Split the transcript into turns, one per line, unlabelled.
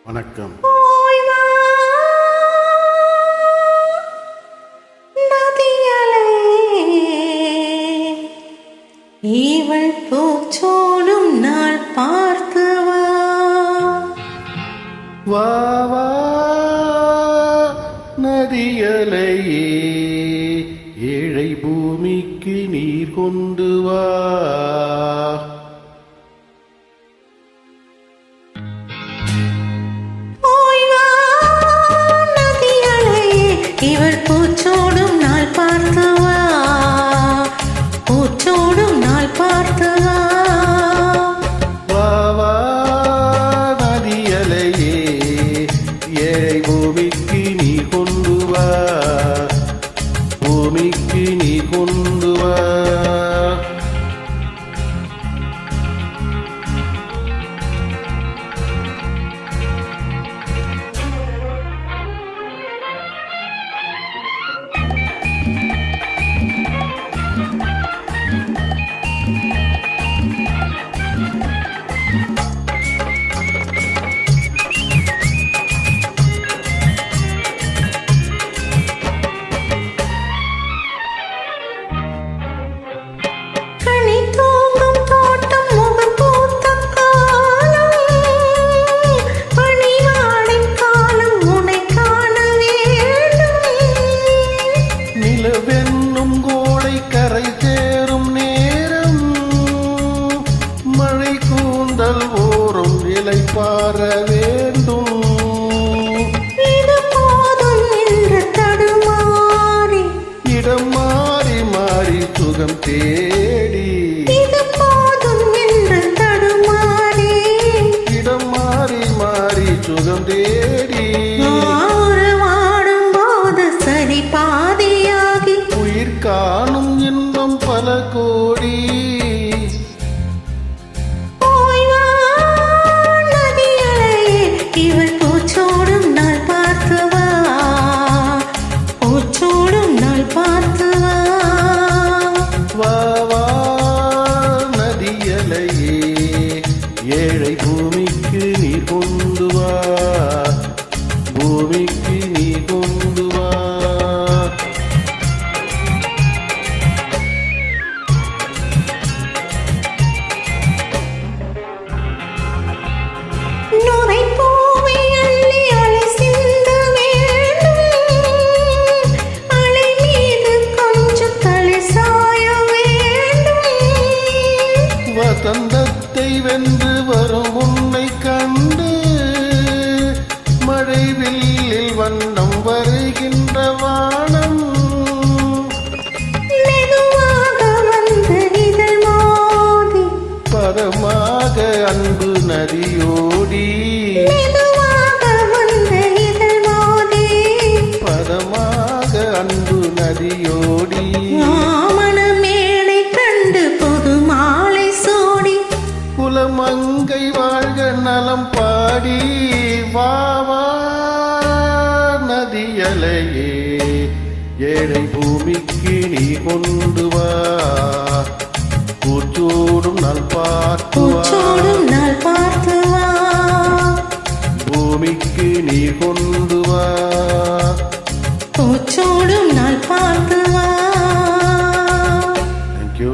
வணக்கம்.
இவள் பூச்சோடும் நாள் பார்த்து
வா வா நதியலையே, ஏழை பூமிக்கு நீர் கொண்டு வா.
இவள் பூச்சோடும் நாள் பார்த்து வா, பூச்சோடும் நாள் பார்த்து வா.
வா வா நதியலையே, ஏழை பூமிக்கு நீ கொண்டு வா, பூமிக்கு நீ கொண்டு வா. வெண்ணும் கோடை கரை சேரும் நேரம், மழை கூந்தல் ஓரும் இலை பார வேண்டும்.
இது போதும் என்று தடுமாறி,
இடம் மாறி மாறி சுகம் தேடி,
இது போதும் என்று தடுமாறி,
இடம் மாறி மாறி சுகம் தேடி.
வாடும் போது சரி பாதியாகி
உயிர் காணும் இன்பம் பல கோடி.
இவள் பூச்சோடும் நாள் பார்த்து வா, பூச்சோடும் நாள் பார்த்து வா.
வா வா நதியலையே, ஏழை பூமிக்கு நீ கொண்டு வா, பூமிக்கு நீ கொண்டு வா. வசந்தத்தை வென்று வரும் உன்னை கண்டு, மழை வில்லில் வண்ணம் வருகின்ற வானம்.
மெதுவாக வந்து இதழ் மோதி,
பதமாக அன்பு நதியோடி,
மெதுவாக வந்து இதழ் மோதி,
பதமாக அன்பு நதியோடி.
மணமேடை கண்டு புது மாலை சோடி,
குலமங்கை வாழ்க நலம் பாடி. வா வா நதியலையே, ஏழை பூமிக்கு நீ கொண்டு வா, பூச்சோடும் நாள் பார்த்து வா,
பூச்சோடும் நாள் பார்த்து வா.
பூமிக்கு நீ கொண்டு வா,
பூச்சோடும் நாள் பார்த்து வா.
தேங்க்யூ.